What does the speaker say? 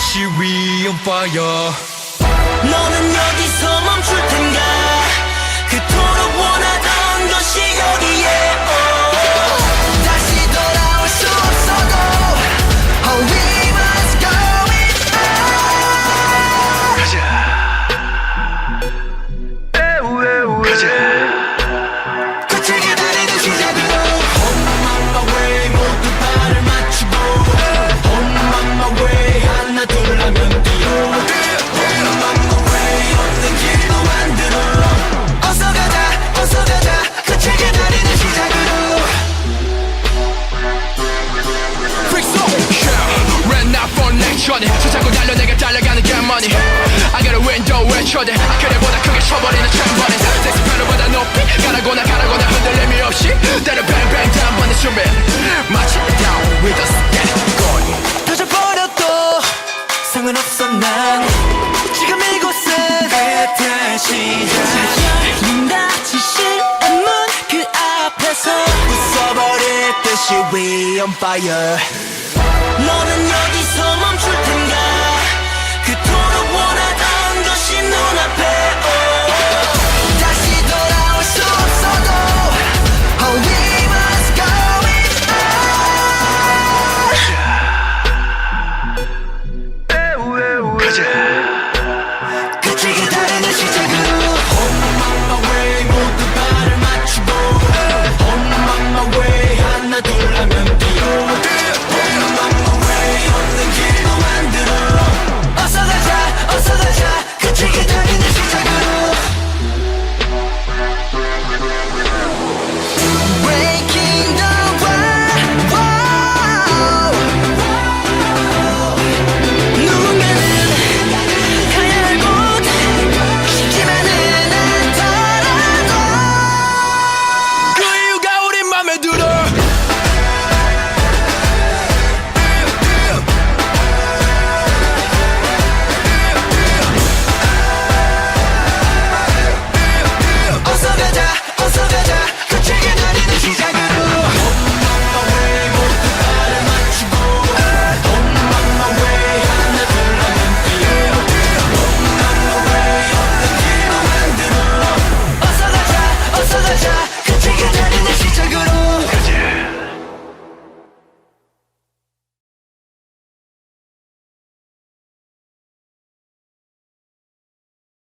다시 we on fire. 너는 여기서 멈출 텐가 그토록 원하던 것이 여기에 다시 돌아올 수 없어도 Oh we must go it on. 가자. 끝을 기다리는 시작으로 On my way 모두 발을 맞추고 On my way 하나 둘 하면 뛰어 On my way 없는 길도 만들어 어서 가자 끝을 기다리는 시작으로 Ran out for next shot 수차고 달려 내가 달려가는 get money I got a window 외쳐대 그래보다 크게 쳐버리는 챔버린 섹스 pedal보다 높이 가라고나 흔들림이 없이 때려 뱅뱅 단번에 준비 마치 down with us get it going 터져버려도 상관없어 난 지금 이곳은 끝의 시작 눈 닫힌 실문 그 앞에서 웃어버릴 듯이 we on fire. 너는 여기서 멈출 텐가 그토록 원하던 것이 눈앞에